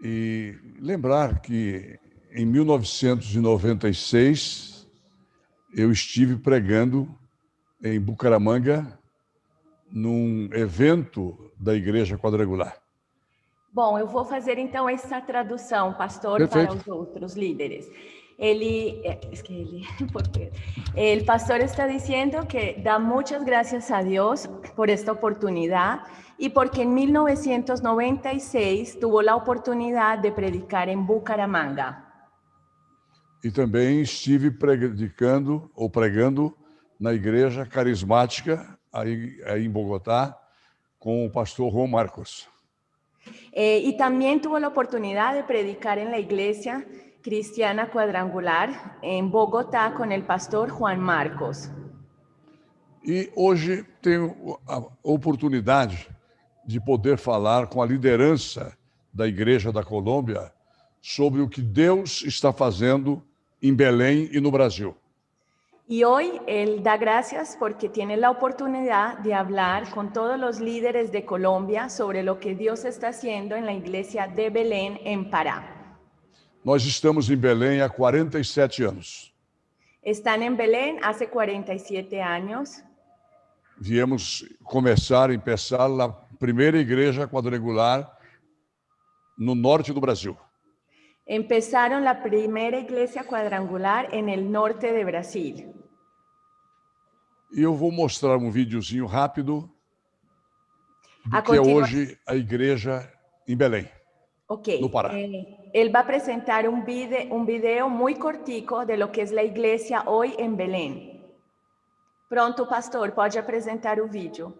E lembrar que em 1996 eu estive pregando em Bucaramanga num evento da Igreja Quadrangular. Bom, eu vou fazer então essa tradução, pastor, Perfeito. para os outros líderes. El pastor está diciendo que da muchas gracias a Dios por esta oportunidad y porque en 1996 tuvo la oportunidad de predicar en Bucaramanga. E também estive pregando na Igreja Carismática, aí em Bogotá, com o pastor Juan Marcos. Y también tuvo la oportunidad de predicar en la iglesia cristiana cuadrangular en Bogotá con el pastor Juan Marcos. E hoje tenho a oportunidade de poder falar com a liderança da Igreja da Colômbia sobre o que Deus está fazendo em Belém e no Brasil. Y hoy él da gracias porque tiene la oportunidad de hablar con todos los líderes de Colombia sobre lo que Dios está haciendo en la iglesia de Belén, en Pará. Nós estamos em Belém há 47 anos. Están en Belén hace 47 años. Viemos empezar a primeira igreja quadrangular no norte do Brasil. Empezaron la primera iglesia cuadrangular en el norte de Brasil. E eu vou mostrar um videozinho rápido do que é hoje a igreja em Belém, no Pará. Él va a presentar un video muy cortico de lo que es la iglesia hoy en Belén. Pronto, pastor, pode apresentar o vídeo.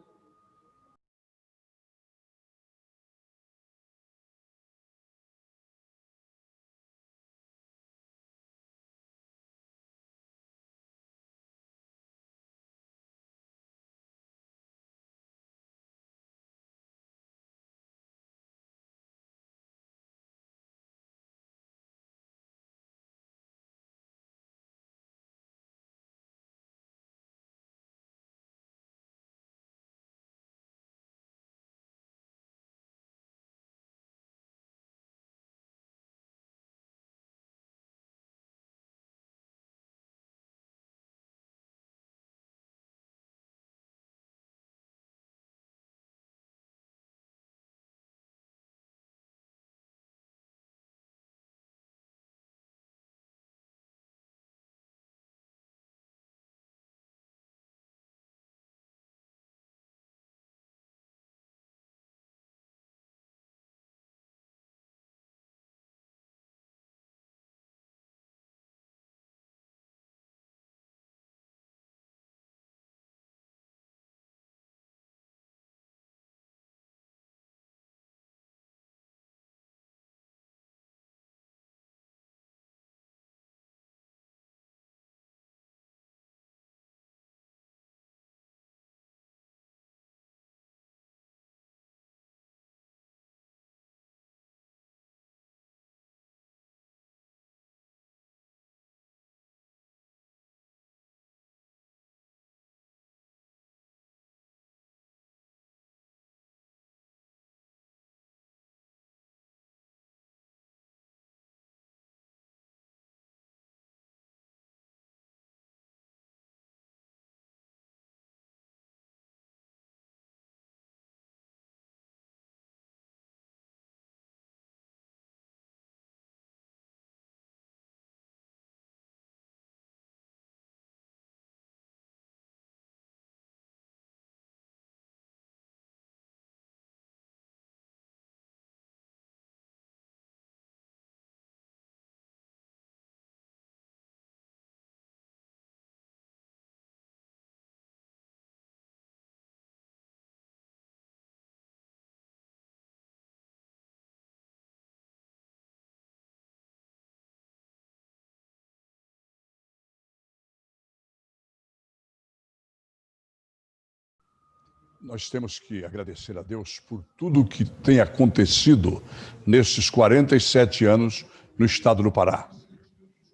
Nós temos que agradecer a Deus por tudo que tem acontecido nesses 47 anos no estado do Pará.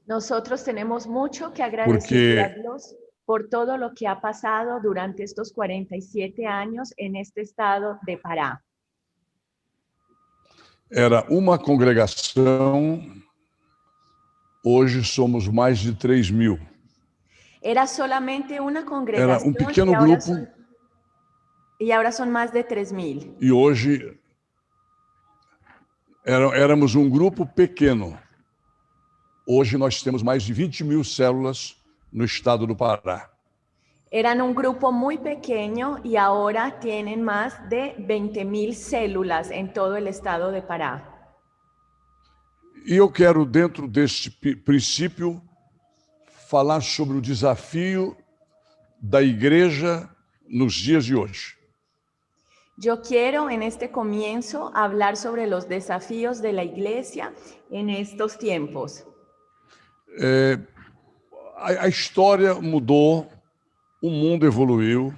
Nosotros tenemos mucho que agradecer a Dios por todo lo que ha pasado durante estos 47 años en este estado de Pará. Era uma congregação, hoje somos mais de 3.000. Era solamente una Era congregación pequeno grupo y ahora son más de 3.000. e hoje éramos grupo pequeno. Hoje nós temos mais de 20.000 células no estado do Pará. Eran un grupo muy pequeño y ahora tienen más de 20.000 células en todo el estado de Pará. E eu quero, dentro deste princípio, falar sobre o desafio da igreja nos dias de hoje. Yo quiero en este comienzo hablar sobre los desafíos de la iglesia en estos tiempos. A história mudou, o mundo evoluiu,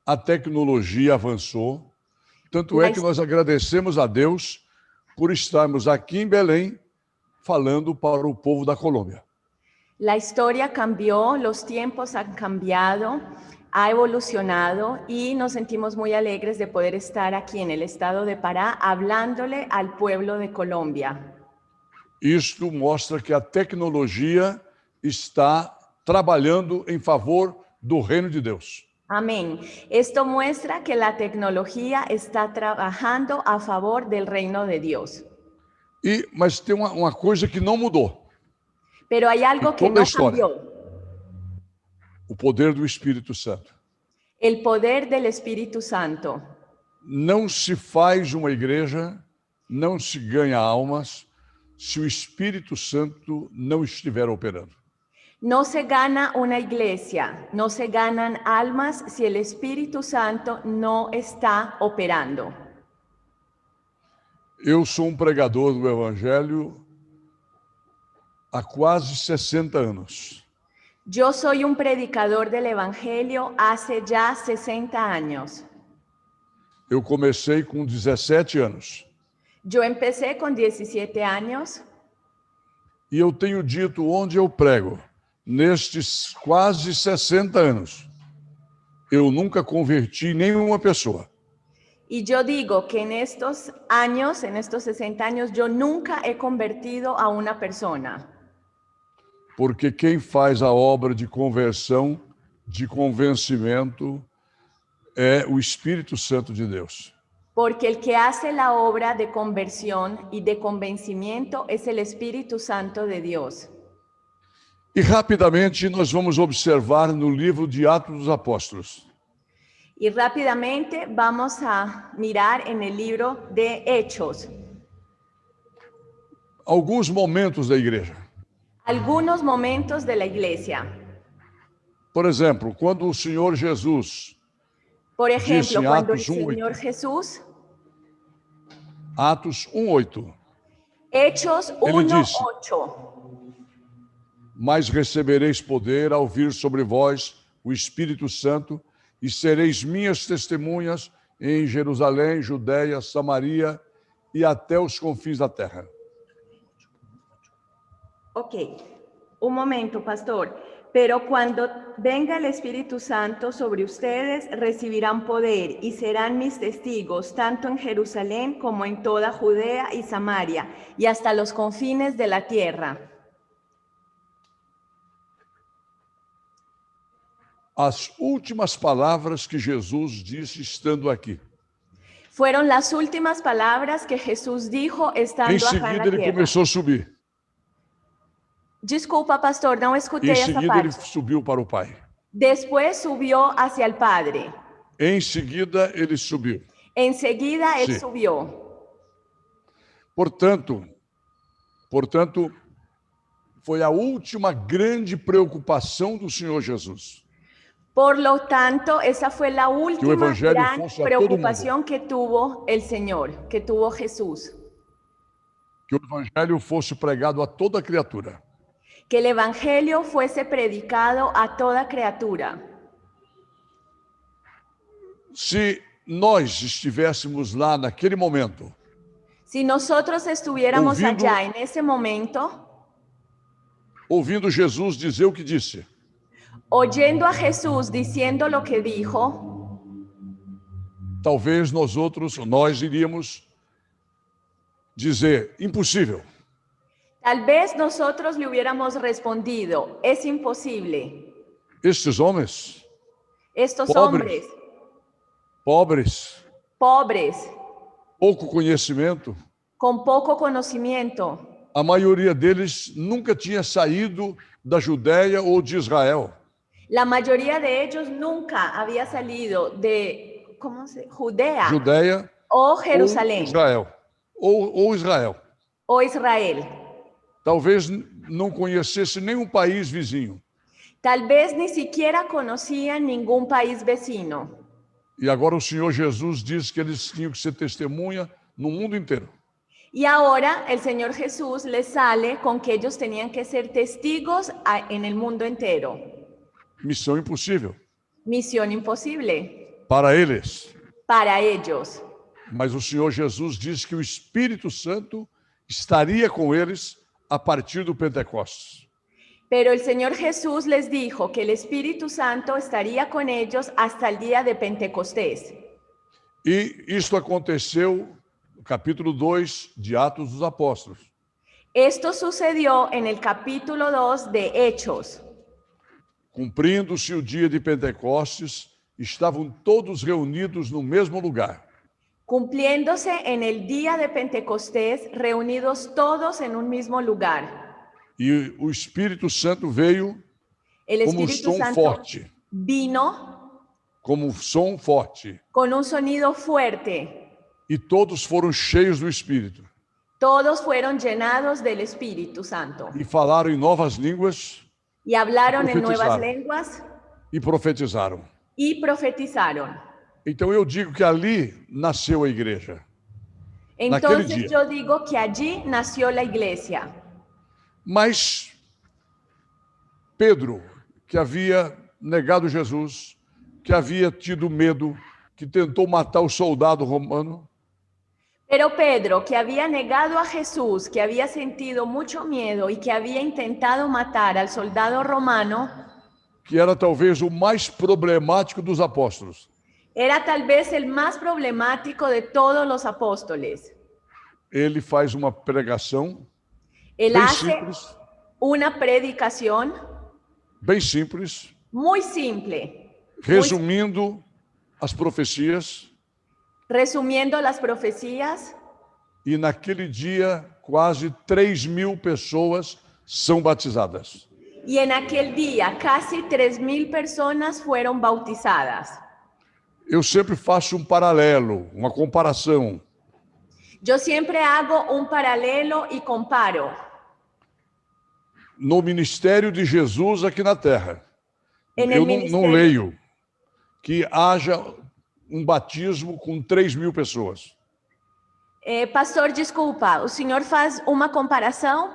a tecnologia avançou. Tanto é que nós agradecemos a Deus por estarmos aqui em Belém falando para o povo da Colômbia. La historia cambió, los tiempos han cambiado, ha evolucionado y nos sentimos muy alegres de poder estar aquí en el estado de Pará hablándole al pueblo de Colombia. Isto mostra que a tecnologia está trabalhando em favor do reino de Deus. Amén. Esto muestra que la tecnología está trabajando a favor del reino de Dios. Mas tem uma coisa que não mudou. Pero hay algo que no cambió. O poder do Espírito Santo. El poder del Espíritu Santo. Não se faz uma igreja, não se ganha almas, se o Espírito Santo não estiver operando. No se gana una iglesia, no se ganan almas si el Espíritu Santo no está operando. Eu sou pregador do Evangelho há quase 60 anos. Yo soy un predicador del Evangelio hace ya 60 años. Eu comecei com 17 anos. Yo empecé con 17 años. E eu tenho dito onde eu prego, nestes quase 60 anos, eu nunca converti nenhuma pessoa. Y yo digo que en estos años, en estos 60 años, yo nunca he convertido a una persona. Porque quem faz a obra de conversão, de convencimento, é o Espírito Santo de Deus. Porque el que hace la obra de conversión y de convencimiento es el Espíritu Santo de Dios. E rapidamente nós vamos observar no livro de Atos dos Apóstolos. Y rápidamente vamos a mirar en el libro de Hechos. Alguns momentos da igreja. Algunos momentos de la iglesia. Por exemplo, quando o Senhor Jesus Por ejemplo, cuando el Atos 1:8. Señor Jesús, Atos 1:8. Hechos Ele disse: 1:8. Mas recebereis poder ao vir sobre vós o Espírito Santo e sereis minhas testemunhas em Jerusalém, Judeia, Samaria e até os confins da terra. Ok, un momento, pastor. Pero cuando venga el Espíritu Santo sobre ustedes, recibirán poder y serán mis testigos, tanto en Jerusalén como en toda Judea y Samaria, y hasta los confines de la tierra. As últimas palavras que Jesus disse estando aqui. Fueron las últimas palabras que Jesús dijo estando Em acá en la seguida ele tierra. começou a subir. Disculpa, pastor, não escutei Em essa seguida ele parte. subiu para o Pai. Después subió hacia el Padre. Em seguida ele subiu. Enseguida él Sí. subió. Portanto, foi a última grande preocupação do Senhor Jesus. Por lo tanto, esa fue la última evangelio gran fuese a todo preocupación que tuvo el Señor, que tuvo Jesús. Que o Evangelho fosse pregado a toda criatura. Que el Evangelio fuese predicado a toda criatura. Se nós estivéssemos lá naquele momento, Si nosotros estuviéramos Ouvindo- allá en ese momento, ouvindo Jesus dizer o que disse, oyendo a Jesús diciendo lo que dijo, talvez nós iríamos dizer impossível. Tal vez nosotros le hubiéramos respondido, es imposible. Estes homens, Estos Pobres. pobres, pobres, pouco conhecimento, con poco conocimiento, a maioria deles nunca tinha saído da Judéia ou de Israel. la mayoría de ellos nunca había salido de Judea Judéia o ou Jerusalén Israel. Ou Israel. o Israel. Talvez não conhecesse nenhum país vizinho. Tal vez ni siquiera conocían ningún país vecino. E agora o Senhor Jesus diz que eles tinham que ser testemunha no mundo inteiro. Y ahora el Señor Jesús les sale con que ellos tenían que ser testigos en el mundo entero. Missão impossível Misión imposible para eles. para ellos. Mas o Senhor Jesus disse que o Espírito Santo estaria com eles a partir do Pentecostes. Pero el Señor Jesús les dijo que el Espíritu Santo estaría con ellos hasta el día de Pentecostés. E isto aconteceu no capítulo 2 de Atos dos Apóstolos. Esto sucedió en el capítulo 2 de Hechos. Cumprindo-se o dia de Pentecostes, estavam todos reunidos no mesmo lugar. Cumpliéndose en el día de Pentecostés, reunidos todos en un mismo lugar. E o Espírito Santo veio El como um Espíritu som Santo forte, vino como um som forte. con un sonido fuerte. E todos foram cheios do Espírito. Todos fueron llenados del Espíritu Santo E falaram em novas línguas y hablaron en nuevas Profetizaron. lenguas e profetizaram. y profetizaron. Então eu digo que ali nasceu a igreja. Entonces día. yo digo que allí nació la iglesia. Mas Pedro, que havia negado Jesus, que havia tido medo, que tentou matar o soldado romano, Pero Pedro, que había negado a Jesús, que había sentido mucho miedo y que había intentado matar al soldado romano, que era talvez o mais problemático dos apóstolos, era tal vez el más problemático de todos los apóstoles. ele faz uma pregação Él bem hace simples, una predicación bem simples, muy simple, resumindo as profecias, resumiendo las profecías, e naquele dia quase 3.000 pessoas são batizadas. y en aquel día casi 3,000 personas fueron bautizadas. Eu sempre faço um paralelo, uma comparação. Yo siempre hago un paralelo y comparo. No ministério de Jesus aqui na Terra, En eu el não ministerio, leio que haja um batismo com 3.000 pessoas. Pastor, desculpa, o senhor faz uma comparação?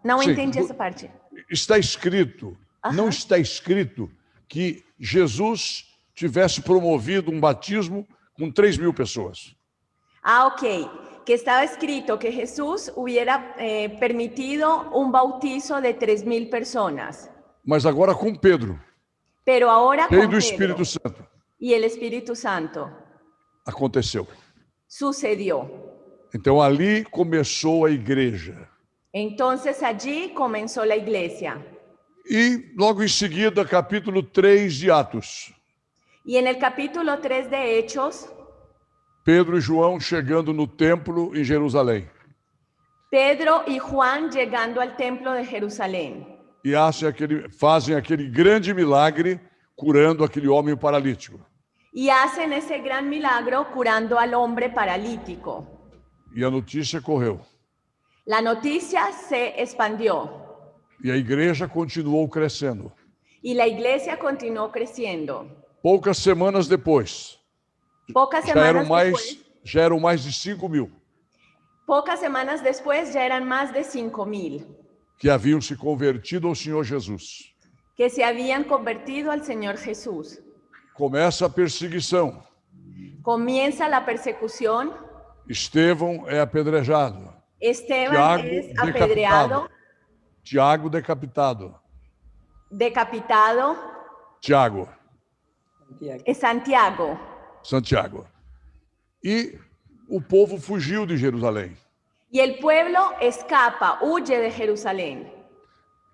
Não Sim, entendi essa parte. Está escrito, não está escrito que Jesus tivesse promovido um batismo com 3.000 pessoas. Ah, ok. Que estaba escrito que Jesús hubiera permitido un bautizo de 3,000 personas. Mas agora com Pedro, Pero ahora cheio con do Pedro Espírito Santo, y el Espíritu Santo aconteceu. sucedió. Então ali começou a igreja. Entonces allí comenzó la iglesia. E logo em seguida, capítulo 3 de Atos. Y en el capítulo 3 de Hechos, Pedro e João chegando no templo em Jerusalém. Pedro y Juan llegando al templo de Jerusalén. E fazem aquele grande milagre curando aquele homem paralítico. Y hacen ese gran milagro curando al hombre paralítico. E a notícia correu. La noticia se expandió E a igreja continuou crescendo. y la iglesia continuó creciendo. Poucas semanas depois, Pocas já eram mais de 5.000 después ya eran más de 5,000 que haviam se convertido ao Senhor Jesus. que se habían convertido al Señor Jesús. Começa a perseguição. Comienza la persecución. Estevão é apedrejado. Esteban es apedreado, Tiago decapitado. decapitado. Tiago. Santiago. Santiago. E o povo fugiu de Jerusalém. Y el pueblo escapa, huye de Jerusalén.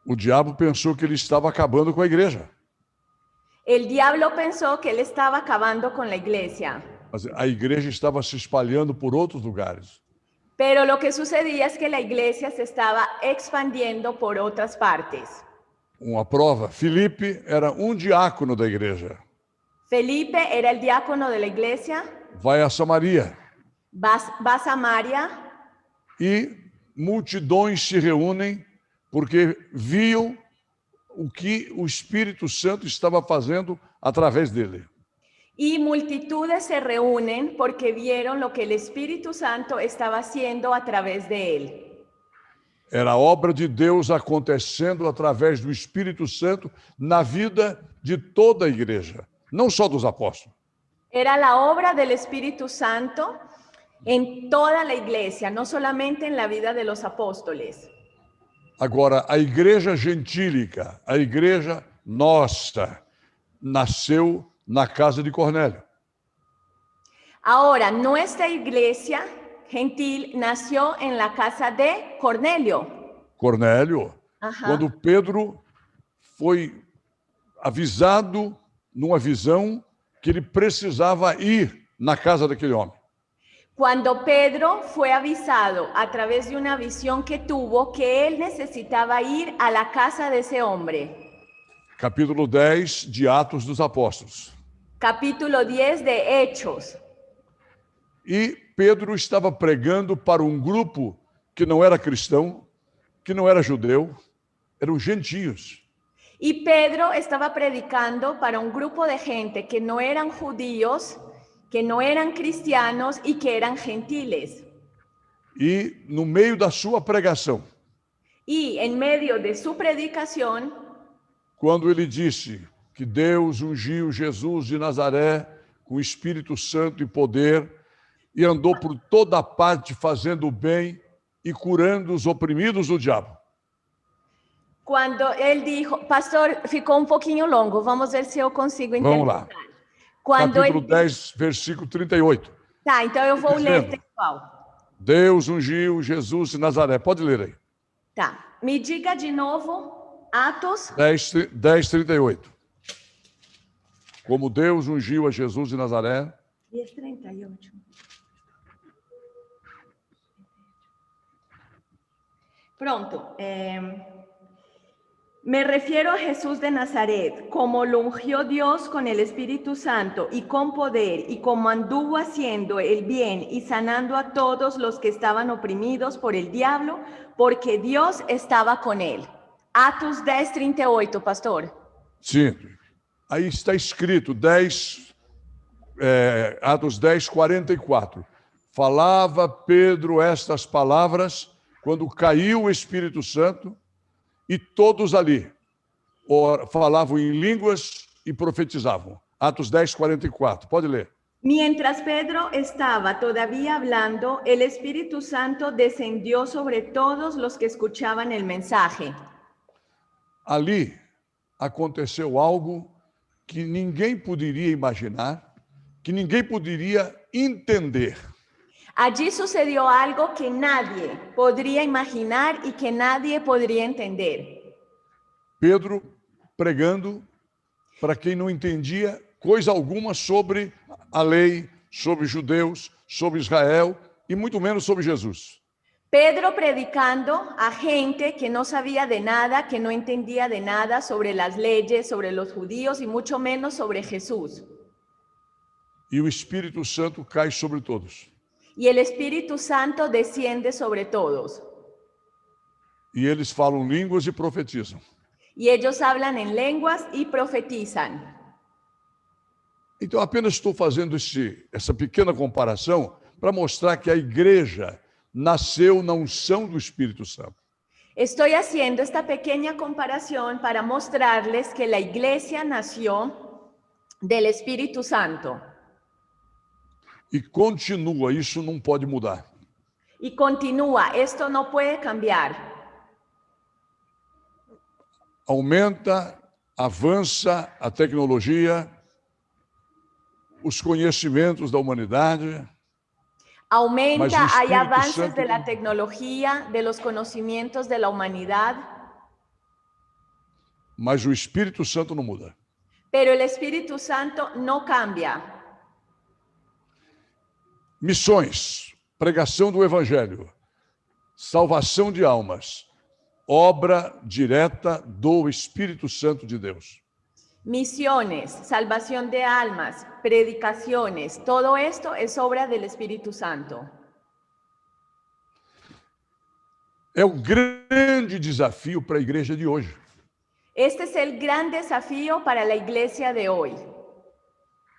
O diabo pensou que ele estava acabando com a igreja. El diablo pensó que él estaba acabando con la iglesia. Mas a igreja estava se espalhando por outros lugares. Pero lo que sucedía es que la iglesia se estaba expandiendo por otras partes. Uma prova, Filipe era um diácono da igreja. Felipe era el diácono de la iglesia, Vai a Samaria va a Samaria e multidões se reúnem porque viam o que o Espírito Santo estava fazendo através dele. y multitudes se reúnen porque vieron lo que el Espíritu Santo estaba haciendo a través de él. Era a obra de Deus acontecendo através do Espírito Santo na vida de toda a igreja, não só dos apóstolos. Era la obra del Espíritu Santo en toda la iglesia, no solamente en la vida de los apóstoles. Agora, a igreja gentílica, a igreja nossa, nasceu na casa de Cornélio. Ahora, nuestra iglesia gentil nació en la casa de Cornelio. Cornélio, Ajá. quando Pedro foi avisado numa visão que ele precisava ir na casa daquele homem. Cuando Pedro fue avisado a través de una visión que tuvo que él necesitaba ir a la casa de ese hombre. Capítulo 10 de Atos dos Apóstolos. Capítulo 10 de Hechos. E Pedro estava pregando para um grupo que não era cristão, que não era judeu, eram gentios. Y Pedro estaba predicando para un grupo de gente que no eran judíos, que no eran cristianos y que eran gentiles. E no meio da sua pregação, Y en medio de su predicación, quando ele disse que Deus ungiu Jesus de Nazaré com o Espírito Santo e poder, e andou por toda parte fazendo o bem e curando os oprimidos do diabo. cuando él dijo, pastor, ficou un poquinho longo, vamos ver se eu consigo Vamos lá. interpretar. Quando Capítulo ele... 10, versículo 38. Tá, então eu vou ler Dizendo. textual. Deus ungiu Jesus de Nazaré. Pode ler aí. Tá, me diga de novo, Atos 10, 38. Como Deus ungiu a Jesus de Nazaré. 10:38. Pronto. Me refiero a Jesús de Nazaret, como lo ungió Dios con el Espíritu Santo y con poder, y como anduvo haciendo el bien y sanando a todos los que estaban oprimidos por el diablo, porque Dios estaba con él. Atos 10:38, pastor. Sim, aí está escrito, Atos 10, 44. Falava Pedro estas palavras quando caiu o Espírito Santo, e todos ali falavam em línguas e profetizavam. Atos 10, 44. Pode ler. Mientras Pedro estaba todavía hablando, el Espíritu Santo descendió sobre todos los que escuchaban el mensaje. Ali aconteceu algo que ninguém poderia imaginar, que ninguém poderia entender. Allí sucedió algo que nadie podría imaginar y que nadie podría entender. Pedro pregando para quem não entendia coisa alguma sobre a lei, sobre judeus, sobre Israel e muito menos sobre Jesus. Pedro predicando a gente que no sabía de nada, que no entendía de nada sobre las leyes, sobre los judíos y mucho menos sobre Jesús. E o Espírito Santo cai sobre todos. Y el Espíritu Santo desciende sobre todos. E eles falam línguas e profetizam. Y ellos hablan en lenguas y profetizan. Então, apenas estou fazendo essa pequena comparação para mostrar que a igreja nasceu na unção do Espírito Santo. Estoy haciendo esta pequeña comparación para mostrarles que la iglesia nació del Espíritu Santo. E continua, isso não pode mudar. Y continúa, esto no puede cambiar. Aumenta, avança a tecnologia, os conhecimentos da humanidade. Aumenta, Mas o hay Espírito avances Santo de la não- tecnología, de los conocimientos de la humanidad, Mas o Espírito Santo não muda. pero el Espíritu Santo no cambia. Missões, pregação do Evangelho, salvação de almas, obra direta do Espírito Santo de Deus. Misiones, salvación de almas, predicaciones, todo esto es obra del Espíritu Santo. É o grande desafio para a igreja de hoje. Este es el gran desafío para la iglesia de hoy.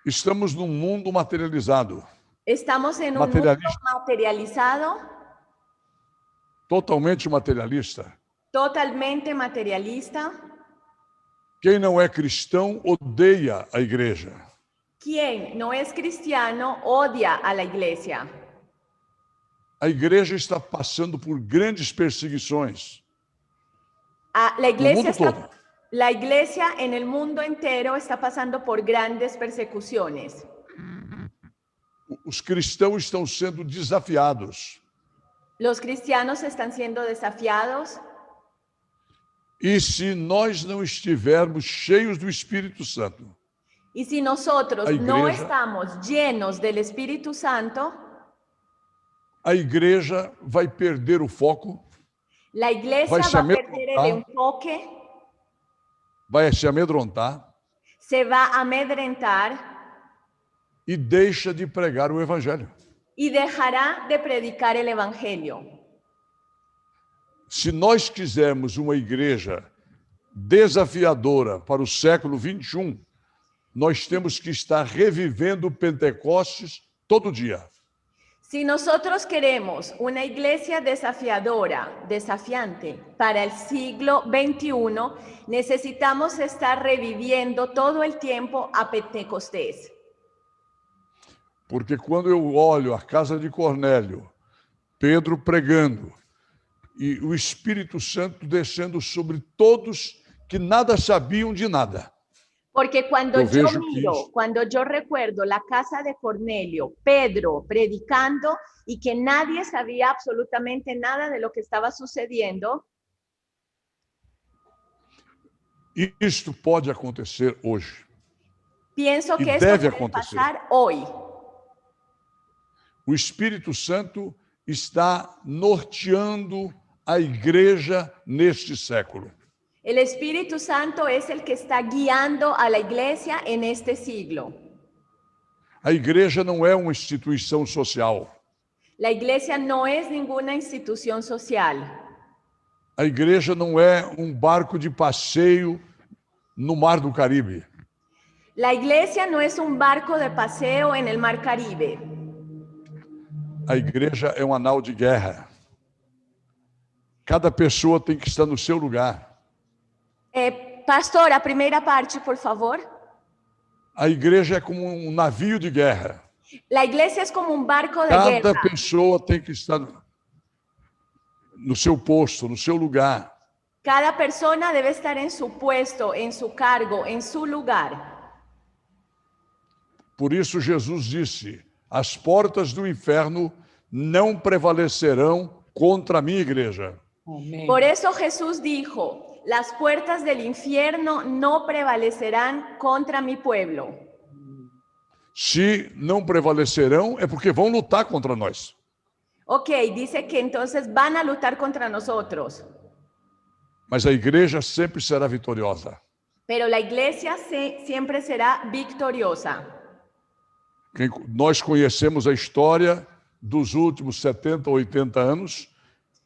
Estamos num mundo materializado, Estamos en un mundo materialista, materializado, totalmente materialista. totalmente materialista. Quem não é cristão odeia a igreja. Quien no es cristiano odia a la iglesia. A igreja está passando por grandes perseguições La iglesia no mundo todo. La iglesia en el mundo entero está pasando por grandes persecuciones. Os cristãos estão sendo desafiados. Los cristianos están siendo desafiados. E se nós não estivermos cheios do Espírito Santo, Y si nosotros a no igreja- estamos llenos del Espíritu Santo, a igreja vai perder o foco, la iglesia Vai se va a perder el amedrentar. enfoque, vai se amedrontar se va a amedrentar e deixa de pregar o Evangelho. y dejará de predicar el Evangelio. Se nós quisermos uma igreja desafiadora para o século 21, nós temos que estar revivendo Pentecostes todo dia. Si nosotros queremos una iglesia desafiadora, desafiante para el siglo XXI, necesitamos estar reviviendo todo el tiempo a Pentecostés. Porque quando eu olho a casa de Cornélio, Pedro pregando, e o Espírito Santo descendo sobre todos que nada sabiam de nada. Porque cuando Yo yo vejo que miro, isso- cuando yo recuerdo la casa de Cornelio, Pedro predicando y que nadie sabía absolutamente nada de lo que estaba sucediendo, E isto pode acontecer hoje. pienso Y que esto debe puede acontecer. pasar hoy. O Espírito Santo está norteando a igreja neste século. El Espíritu Santo es el que está guiando a la iglesia en este siglo. A igreja não é uma instituição social. La iglesia no es ninguna institución social. A igreja não é um barco de passeio no Mar do Caribe. La iglesia no es un barco de paseo en el Mar Caribe. A igreja é um anal de guerra. Cada pessoa tem que estar no seu lugar. Pastor, a primeira parte, por favor. A igreja é como um navio de guerra. La iglesia es como un barco de Cada guerra. pessoa tem que estar no seu posto, no seu lugar. Cada persona debe estar en su puesto, en su cargo, en su lugar. Por isso Jesus disse: as portas do inferno não prevalecerão contra a minha igreja. Amén. Por eso Jesús dijo, las puertas del infierno no prevalecerán contra mi pueblo. Se não prevalecerão, é porque vão lutar contra nós. Ok, dice que entonces van a luchar contra nosotros, Mas a igreja sempre será vitoriosa. pero la iglesia siempre será victoriosa. Nós conhecemos a história dos últimos 70, 80 anos,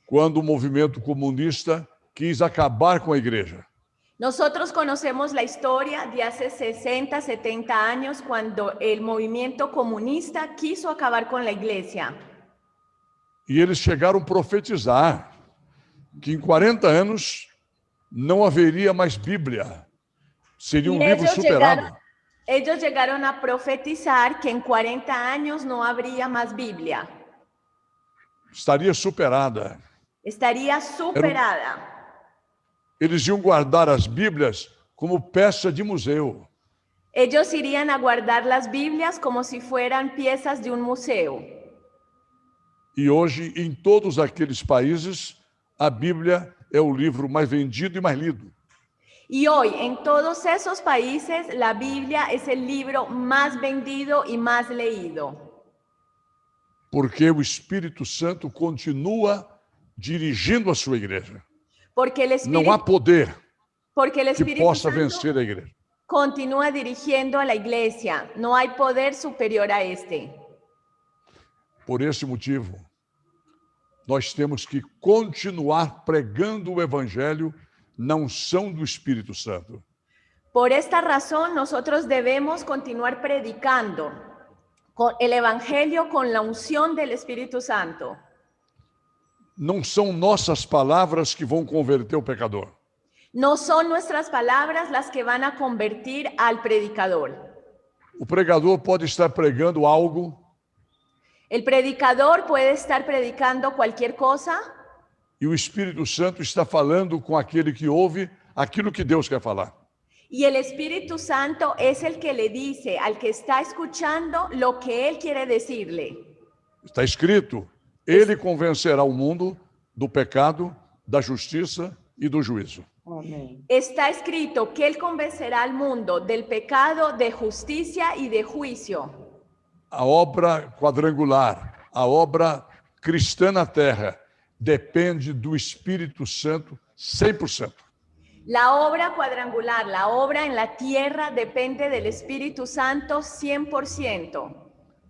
quando o movimento comunista quis acabar com a igreja. Nosotros conocemos la historia de hace 60, 70 años cuando el movimiento comunista quiso acabar con la iglesia. E eles chegaram a profetizar que em 40 anos não haveria mais Bíblia. Seria um E livro eles superado. Ellos llegaron a profetizar que en 40 años no habría más Biblia. Estaria superada. Estaría superada. Eles iam guardar as Bíblias como peça de museu. Ellos irían a guardar las Biblias como si fueran piezas de un museo. E hoje, em todos aqueles países, a Bíblia é o livro mais vendido e mais lido. Y hoy en todos esos países la Biblia es el libro más vendido y más leído. Porque o Espírito Santo continua dirigindo a sua igreja. Porque el Não há Espíritu, poder porque el que Espíritu possa Santo vencer a igreja. continúa dirigiendo a la iglesia. No hay poder superior a este. Por esse motivo, nós temos que continuar pregando o Evangelho na unção do Espírito Santo. Por esta razón, nosotros debemos continuar predicando con el Evangelio con la unción del Espíritu Santo. Não são nossas palavras que vão converter o pecador. No son nuestras palabras las que van a convertir al predicador. O pregador pode estar pregando algo El predicador puede estar predicando cualquier cosa e o Espírito Santo está falando com aquele que ouve aquilo que Deus quer falar. y el Espíritu Santo es el que le dice al que está escuchando lo que él quiere decirle. Está escrito: ele convencerá o mundo do pecado, da justiça e do juízo. Amém. Está escrito que él convencerá al mundo del pecado, de justicia y de juicio. A obra quadrangular, a obra cristã na terra, depende do Espírito Santo 100%. La obra cuadrangular, la obra en la tierra depende del Espíritu Santo 100%.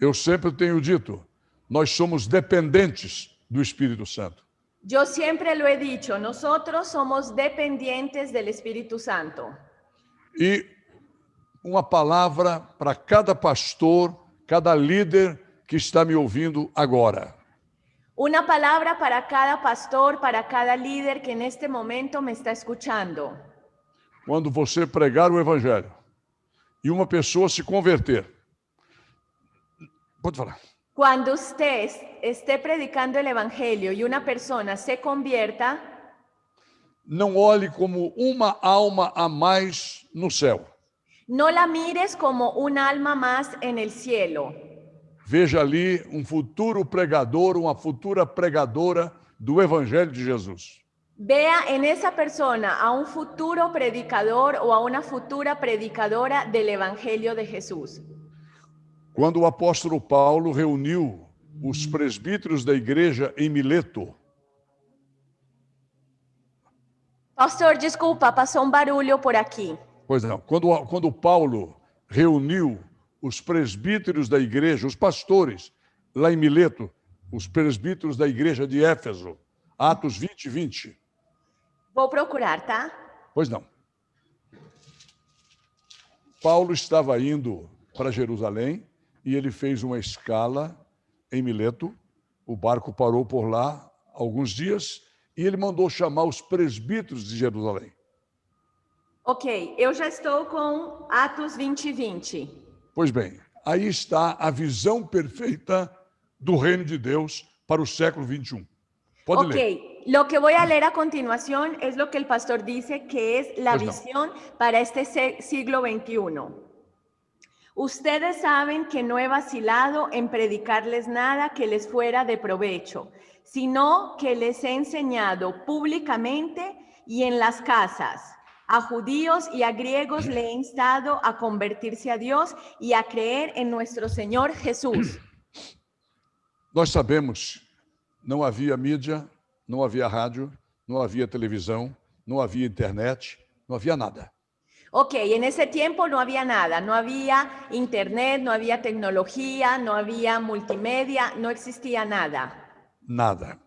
Eu sempre tenho dito, nós somos dependentes do Espírito Santo. Yo siempre lo he dicho, nosotros somos dependientes del Espíritu Santo. E uma palavra para cada pastor, cada líder que está me ouvindo agora. Una palabra para cada pastor, para cada líder que en este momento me está escuchando. Quando você pregar o Evangelho e uma pessoa se converter, pode falar. Cuando usted esté predicando el Evangelio y una persona se convierta, Não olhe como uma alma a mais no céu. no la mires como un alma más en el cielo. Veja ali um futuro pregador, uma futura pregadora do Evangelho de Jesus. Vea en esa persona a un futuro predicador o a una futura predicadora del Evangelio de Jesús. Quando o apóstolo Paulo reuniu os presbíteros da igreja em Mileto, Pastor, desculpa, pasó un barulho por aquí. pois não, quando Paulo reuniu os presbíteros da igreja, os pastores, lá em Mileto, os presbíteros da igreja de Éfeso, Atos 20, 20. Vou procurar, tá? Pois não. Paulo estava indo para Jerusalém e ele fez uma escala em Mileto. O barco parou por lá alguns dias e ele mandou chamar os presbíteros de Jerusalém. Ok, eu já estou com Atos 20, 20. Pois bem, aí está a visão perfeita do reino de Deus para o século 21. Pode ler. Ok, lo que voy a leer a continuación es lo que el pastor dice que es la Pues no. visión para este siglo XXI. Ustedes saben que no he vacilado en predicarles nada que les fuera de provecho, sino que les he enseñado públicamente y en las casas. A judíos y a griegos le he instado a convertirse a Dios y a creer en nuestro Señor Jesús. Nós sabemos, não havia mídia, não havia rádio, não havia televisão, não havia internet, não havia nada. Ok, en ese tiempo no había nada, no había internet, no había tecnología, no había multimedia, no existía nada. Nada.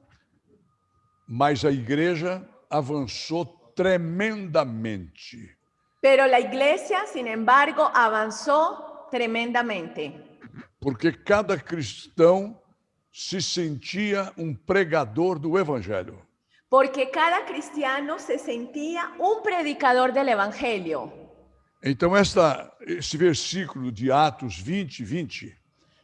Mas a igreja avançou tremendamente. Pero la iglesia, sin embargo, avanzó tremendamente. Porque cada cristão se sentia um pregador do Evangelho. Porque cada cristiano se sentía un predicador del Evangelio. Então, esse versículo de Atos 20, 20,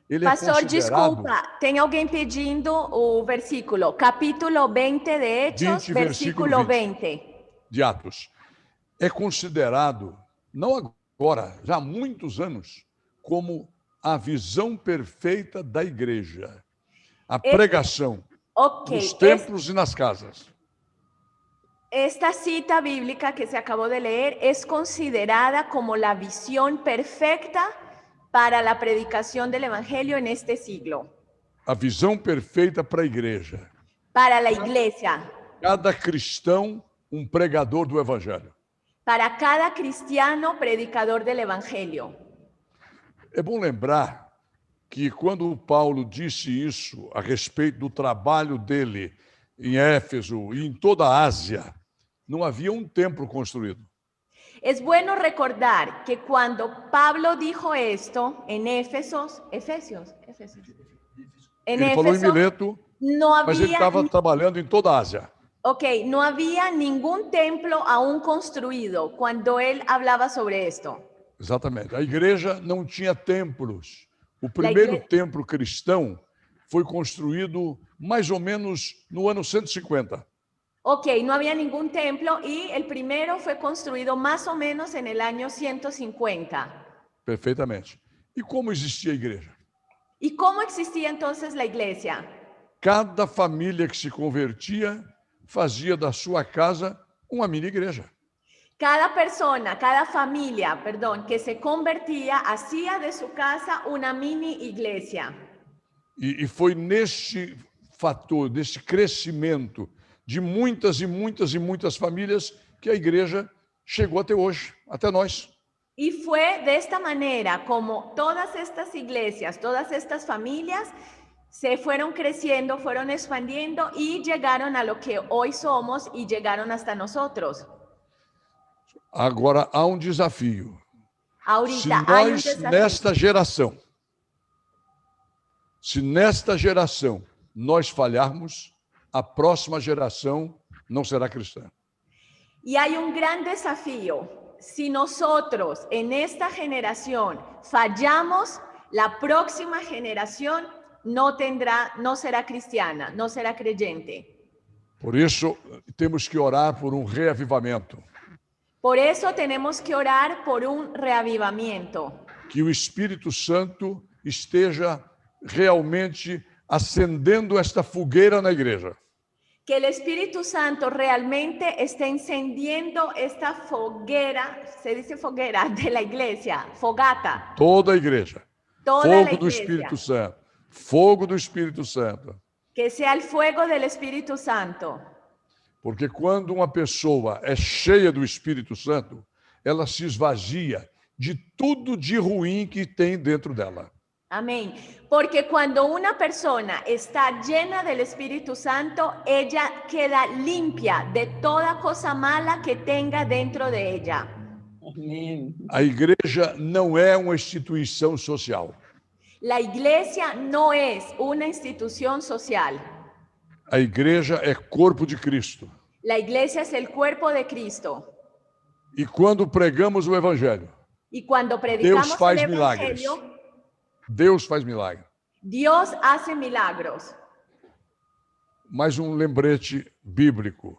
ele Pastor, é considerado... desculpa, tem alguém pedindo o versículo. Capítulo 20 de Hechos, 20, versículo 20. de Atos. É considerado, não agora, já há muitos anos, como a visão perfeita da igreja. a pregação Ok, nos templos e nas casas. esta cita bíblica que se acabó de leer es considerada como la visión perfecta para la predicación del Evangelio en este siglo. A visão perfeita para a igreja. Para la iglesia, Cada cristão, um pregador do evangelho. para cada cristiano predicador del Evangelio. É bom lembrar que quando Paulo disse isso a respeito do trabalho dele em Éfeso e em toda a Ásia, não havia um templo construído. Es bueno recordar que cuando Pablo dijo esto en Efesios, en Ele falou em Éfeso, Mileto, no mas ele había, estava trabalhando em toda a Ásia. ok, no había ningún templo aún construido cuando él hablaba sobre esto. Exatamente. A igreja não tinha templos. O primeiro templo cristão foi construído mais ou menos no ano 150. Ok, no había ningún templo y el primero fue construido más o menos en el año 150. Perfeitamente. E como existia a igreja? ¿Y cómo existía entonces la iglesia? Cada família que se convertia fazia da sua casa uma mini igreja. Cada persona, cada familia, perdón, que se convertía hacía de su casa una mini iglesia. E foi neste fator, desse crescimento de muitas e muitas e muitas famílias que a igreja chegou até hoje, até nós. Y fue de esta manera como todas estas iglesias, todas estas familias se fueron creciendo, fueron expandiendo y llegaron a lo que hoy somos y llegaron hasta nosotros. Agora há um desafio. Ahorita hay un Se desafío. nesta geração nós falharmos, a próxima geração não será cristã. Y hay un gran desafío. Si nosotros en esta generación fallamos, la próxima generación no será cristiana, no será creyente. Por isso, temos que orar por um reavivamento. Por eso tenemos que orar por un reavivamiento. Que o Espírito Santo esteja realmente acendendo esta fogueira na igreja. Que el Espíritu Santo realmente esté encendiendo esta foguera, se dice foguera, de la iglesia, fogata. Toda a igreja. Toda Fogo la do iglesia. Espírito Santo. Fogo do Espírito Santo. Que sea el fuego del Espíritu Santo. Porque quando uma pessoa é cheia do Espírito Santo, ela se esvazia de tudo de ruim que tem dentro dela. Amén. Porque cuando una persona está llena del Espíritu Santo, ella queda limpia de toda cosa mala que tenga dentro de ella. Amém. A igreja não é uma instituição social. La iglesia no es una institución social. A igreja é corpo de Cristo. La iglesia es el cuerpo de Cristo. E quando pregamos o evangelho, Y cuando predicamos faz el evangelio, milagres. Deus faz milagre. Dios hace milagros. Mais um lembrete bíblico.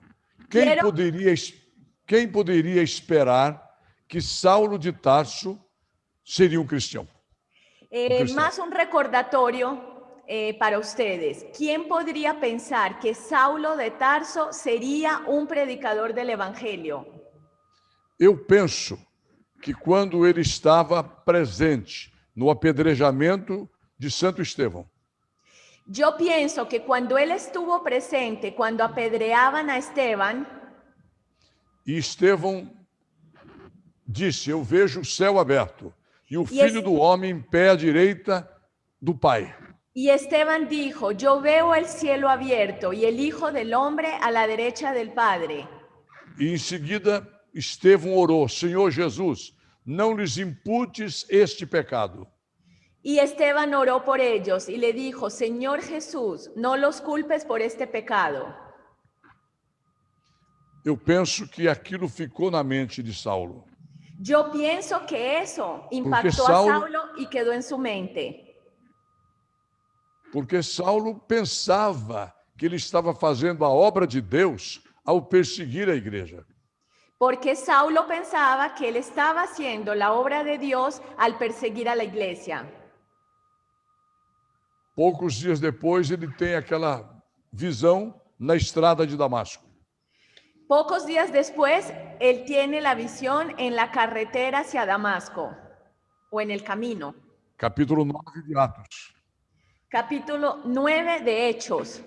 Quem poderia esperar que Saulo de Tarso seria um cristão? Más un recordatorio para ustedes. ¿Quién podría pensar que Saulo de Tarso sería un predicador del evangelio? Eu penso que quando ele estava presente no apedrejamento de Santo Estevão, Yo pienso que cuando él estuvo presente, cuando apedreaban a Esteban, e Estevão disse: eu vejo o céu aberto e o Filho do Homem em pé à direita do Pai. y Esteban dijo, yo veo el cielo abierto y el Hijo del Hombre a la derecha del Padre. E em seguida, Estevão orou: Senhor Jesus, não lhes imputes este pecado. Y Esteban oró por ellos y le dijo, Señor Jesús, no los culpes por este pecado. Eu penso que aquilo ficou na mente de Saulo. Yo pienso que eso impactó a Saulo y quedó en su mente. Porque Saulo pensava que ele estava fazendo a obra de Deus ao perseguir a igreja. Porque Saulo pensaba que él estaba haciendo la obra de Dios al perseguir a la iglesia. Poucos dias depois, ele tem aquela visão na estrada de Damasco. Pocos días después, él tiene la visión en la carretera hacia Damasco o en el camino. Capítulo 9 de Atos. Capítulo 9 de Hechos.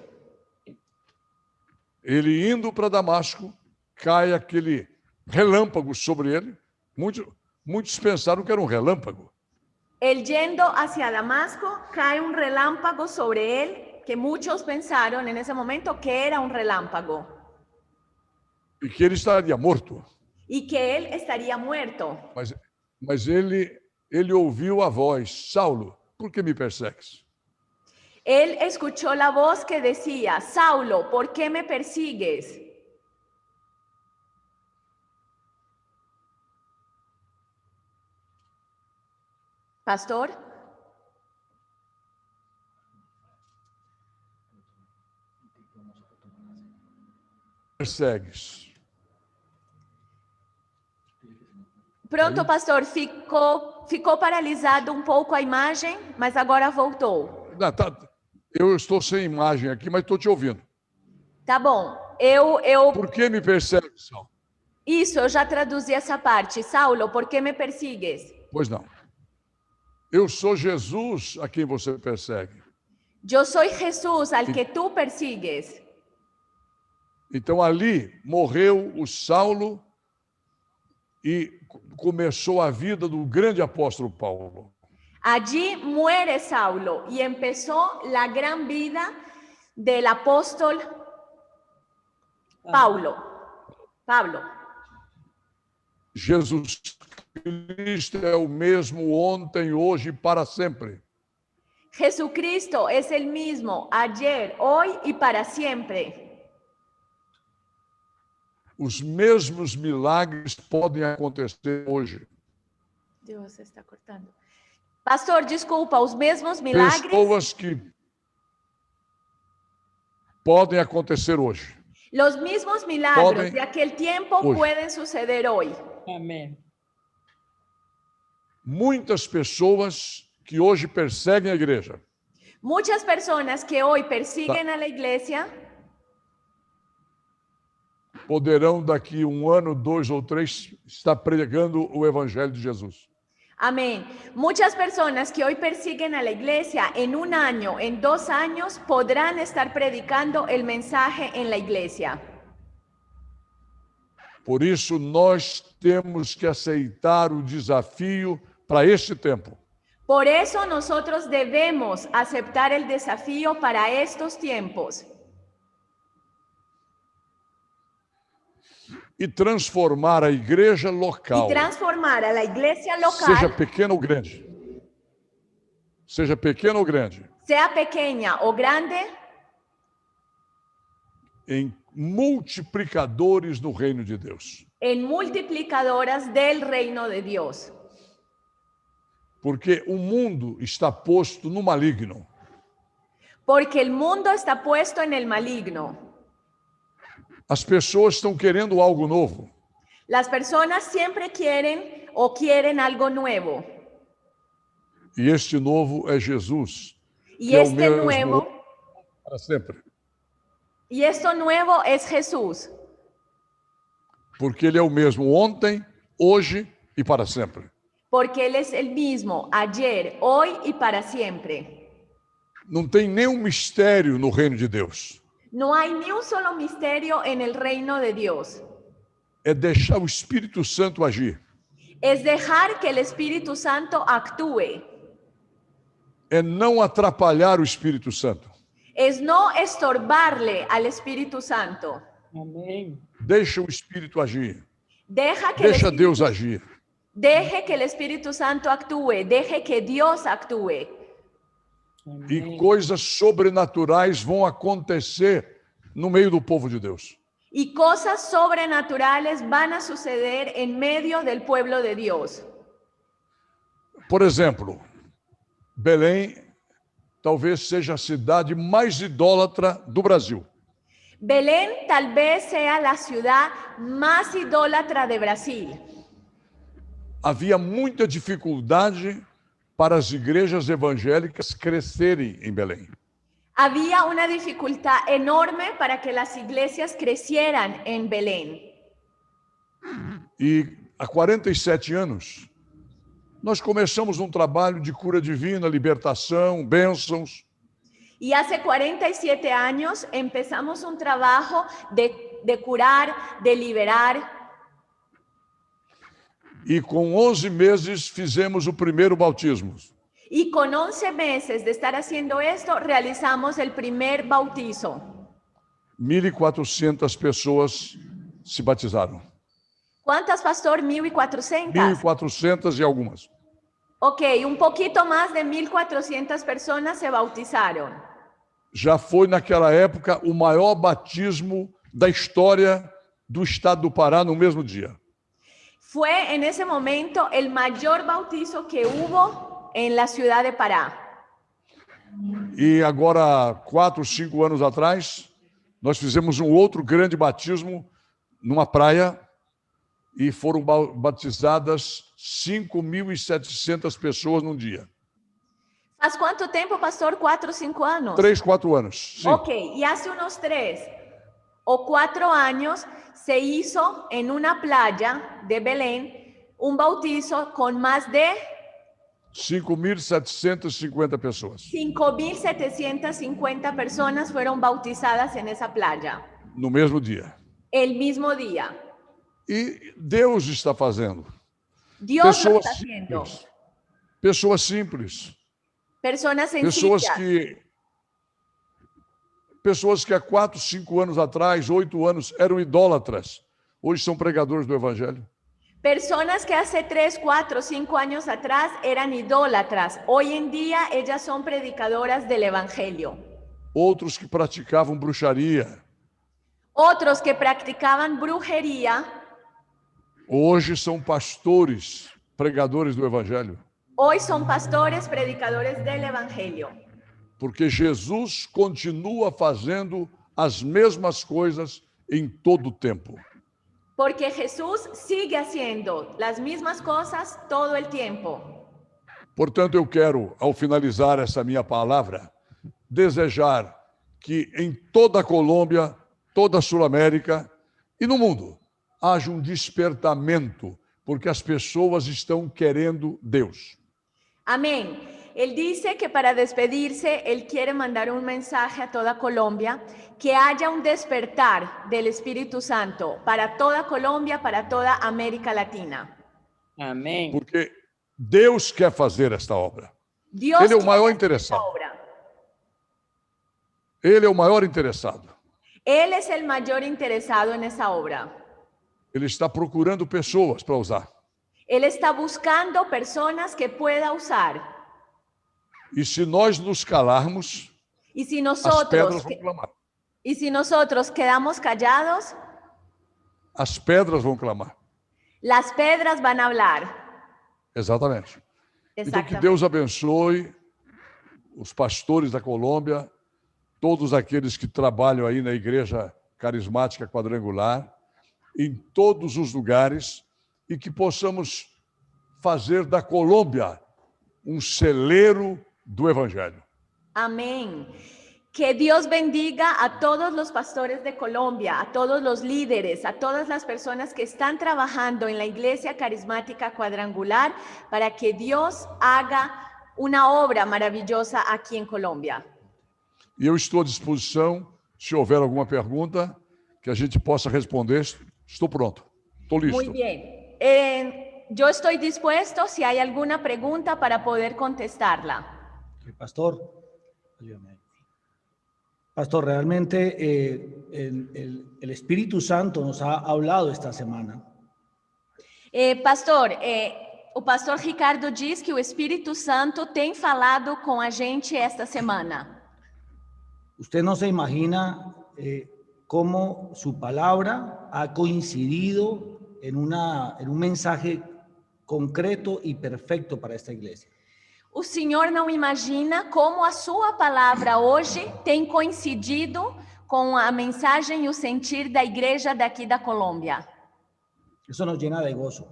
Ele indo para Damasco, cai aquele relâmpago sobre ele. Muitos pensaram que era um relâmpago. Él yendo hacia Damasco, cae un relámpago sobre él, que muchos pensaron en ese momento que era un relámpago E que ele estaria morto. y que él estaría muerto. Mas ele ouviu a voz: Saulo, por que me persegues? Él escuchó la voz que decía: Saulo, ¿por qué me persigues? Pastor. Persegues. Pronto, pastor, ficou paralisado um pouco a imagem, mas agora voltou. Não, eu estou sem imagem aqui, mas estou te ouvindo. Tá bom. Eu Por que me persegues, Saulo? Isso, eu já traduzi essa parte. Saulo, por que me persigues? Pois não. Eu sou Jesus a quem você persegue. Eu sou Jesus al que tu persigues. Então ali morreu o Saulo e começou a vida do grande apóstolo Paulo. Allí muere Saulo y empezó la gran vida del apóstol Pablo. Jesus Cristo é o mesmo ontem, hoje e para sempre. Jesucristo es el mismo ayer, hoy y para siempre. Os mesmos milagres podem acontecer hoje. Deus está cortando. Pastor, desculpa, os mesmos milagres. Pessoas que podem acontecer hoje. Los mismos milagros Podem de aquel tiempo hoje. pueden suceder hoy. Amém. Muitas pessoas que hoje perseguem a igreja Muchas personas que hoy persiguen a la iglesia poderão daqui 1 ano, 2 ou 3 estar pregando o evangelho de Jesus. amén. Muchas personas que hoy persiguen a la iglesia en 1 año, en 2 años, podrán estar predicando el mensaje en la iglesia. Por isso, nós temos que aceitar o desafio para este tempo. Por eso nosotros debemos aceptar el desafío para estos tiempos E transformar a igreja y local, transformar a la iglesia seja local, pequena ou grande, seja pequena ou grande, sea pequeña o grande, em multiplicadores no reino de Deus. en multiplicadoras del reino de Dios. Porque o mundo está posto no maligno. Porque el mundo está puesto en el maligno. As pessoas estão querendo algo novo. Las personas siempre quieren o quieren algo nuevo. E este novo é Jesus. Y que é o este mesmo nuevo, para sempre. y esto nuevo es Jesús. Porque ele é o mesmo ontem, hoje e para sempre. Porque Él es el mismo ayer, hoy y para siempre. Não tem nenhum mistério no reino de Deus. No hay ni un solo misterio en el reino de Dios. É deixar o Espírito Santo agir. Es dejar que el Espíritu Santo actúe. É não atrapalhar o Espírito Santo. Es no estorbarle al Espíritu Santo. Amém. Deixa o Espírito agir. Deja que el Deixa Espíritu- Deus agir. Deje que el Espíritu Santo actúe. Deje que Dios actúe. E Amém. coisas sobrenaturais vão acontecer no meio do povo de Deus. Y cosas sobrenaturales van a suceder en medio del pueblo de Dios. Por exemplo, Belém talvez seja a cidade mais idólatra do Brasil. Belén tal vez sea la ciudad más idólatra de Brasil. Havia muita dificuldade para as igrejas evangélicas crescerem em Belém. Había una dificultad enorme para que las iglesias crecieran en Belén. E há 47 anos, nós começamos um trabalho de cura divina, libertação, bênçãos. Y hace 47 años empezamos un trabajo de curar, de liberar. E com 11 meses fizemos o primeiro bautismo. Y con 11 meses de estar haciendo esto, realizamos el primer bautizo. 1.400 pessoas se batizaram. ¿Cuántas, pastor? 1.400. 1.400 e algumas. Ok, un poquito más de 1.400 personas se bautizaron. Já foi naquela época o maior batismo da história do estado do Pará no mesmo dia. Fue en ese momento el mayor bautizo que hubo en la ciudad de Pará. E agora, 4, 5 anos atrás, nós fizemos um outro grande batismo numa praia e foram batizadas 5.700 pessoas num dia. ¿Faz cuánto tiempo, pastor? 4 o 5 años. 3, 4 anos. Sim. Ok, y hace unos 3 o 4 años se hizo en una playa de Belén un bautizo con más de 5.750 pessoas. 5.750 personas fueron bautizadas en esa playa. No mesmo dia. El mismo día. E Deus está fazendo. Dios lo está haciendo. Pessoas simples. Personas sencillas. Pessoas que há 4, 5 anos atrás, 8 anos, eram idólatras. Hoje são pregadores do Evangelho. Personas que hace 3, 4, 5 años atrás eran idólatras. Hoy en día ellas son predicadoras del Evangelio. Outros que praticavam bruxaria. Otros que practicaban brujería. Hoje são pastores, pregadores do Evangelho. Hoy son pastores, predicadores del Evangelio. Porque Jesus continua fazendo as mesmas coisas em todo o tempo. Porque Jesús sigue haciendo las mismas cosas todo el tiempo. Portanto, eu quero, ao finalizar essa minha palavra, desejar que em toda a Colômbia, toda a Sul-América e no mundo haja um despertamento, porque as pessoas estão querendo Deus. Amén. Él dice que para despedirse, él quiere mandar un mensaje a toda Colombia, que haya un despertar del Espíritu Santo para toda Colombia, para toda América Latina. Amém. Porque Deus quer fazer esta obra. Dios Ele é o quiere maior hacer esta interessado. obra. Ele é o maior interessado. Él es el mayor interesado en esa obra. Ele está procurando pessoas para usar. Él está buscando personas que pueda usar. E se nós nos calarmos, Y si as pedras nosotros, vão clamar. y si nosotros quedamos callados, As pedras vão clamar. las piedras van a hablar. Exatamente. Então, que Exactamente. Deus abençoe os pastores da Colômbia, todos aqueles que trabalham aí na Igreja Carismática Quadrangular, em todos os lugares, e que possamos fazer da Colômbia um celeiro do Evangelho. Amén. Que Dios bendiga a todos los pastores de Colombia, a todos los líderes, a todas las personas que están trabajando en la Iglesia Carismática Cuadrangular para que Dios haga una obra maravillosa aquí en Colombia. E eu estou à disposição, se houver alguma pergunta, que a gente possa responder. Estou pronto, estou listo. Muy bien. Yo estoy dispuesto si hay alguna pregunta para poder contestarla. Pastor, ayúdame. Pastor, realmente el Espíritu Santo nos ha hablado esta semana. Pastor, o pastor Ricardo diz que o Espírito Santo tem falado com a gente esta semana. Usted no se imagina cómo su palabra ha coincidido en un mensaje concreto y perfecto para esta iglesia. O senhor não imagina como a sua palavra hoje tem coincidido com a mensagem e o sentir da igreja daqui da Colômbia. Eso nos llena de gozo.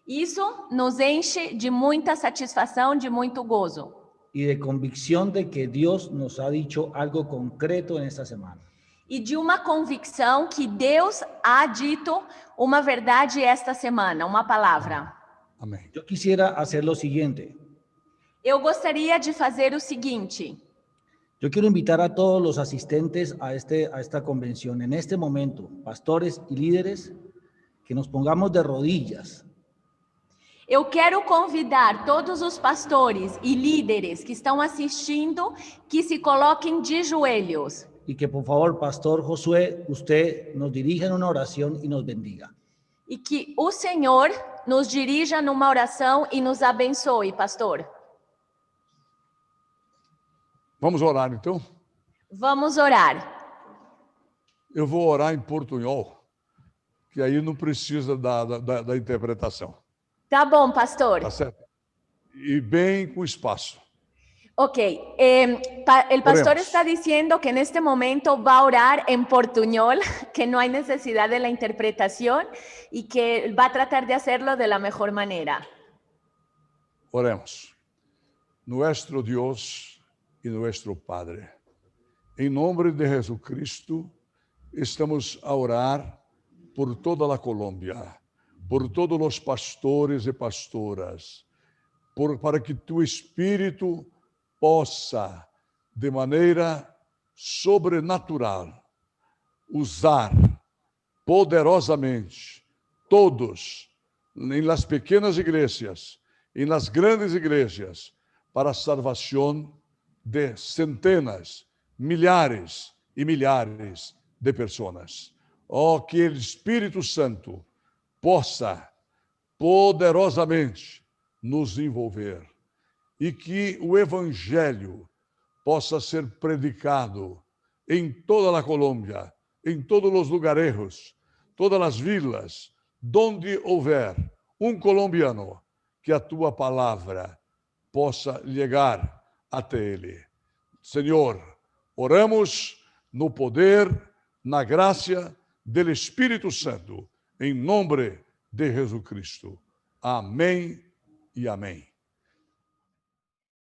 Isso nos enche de muita satisfação, de muito gozo. y de convicción de que Dios nos ha dicho algo concreto en esta semana. E de uma convicção que Deus ha dito uma verdade esta semana, uma palavra. Amém. Yo quisiera hacer lo siguiente. Eu gostaria de fazer o seguinte. Yo quiero invitar a todos los asistentes a esta convención en este momento, pastores y líderes, que nos pongamos de rodillas. Eu quero convidar todos os pastores e líderes que estão assistindo que se coloquem de joelhos. Y que por favor, Pastor Josué, usted nos dirija en una oración y nos bendiga. E que o Senhor nos dirija numa oração e nos abençoe, pastor. Vamos orar, então? Vamos orar. Eu vou orar em portunhol, que aí não precisa da interpretação. Tá bom, pastor. Tá certo? E bem com espaço. Ok, el pastor Oremos. está diciendo que en este momento va a orar en portuñol, que no hay necesidad de la interpretación y que va a tratar de hacerlo de la mejor manera. Oremos. Nuestro Dios y nuestro Padre, em nome de Jesucristo, estamos a orar por toda a Colômbia, por todos os pastores e pastoras, para que tu Espírito possa, de maneira sobrenatural, usar poderosamente todos, em las pequenas igrejas, em las grandes igrejas, para a salvação de centenas, milhares e milhares de pessoas. Oh, que o Espírito Santo possa poderosamente nos envolver e que o Evangelho possa ser predicado em toda a Colômbia, em todos os lugares, todas as vilas, donde houver um colombiano, que a tua palavra possa chegar até ele. Senhor, oramos no poder, na graça do Espírito Santo, em nome de Jesus Cristo. Amém e amém.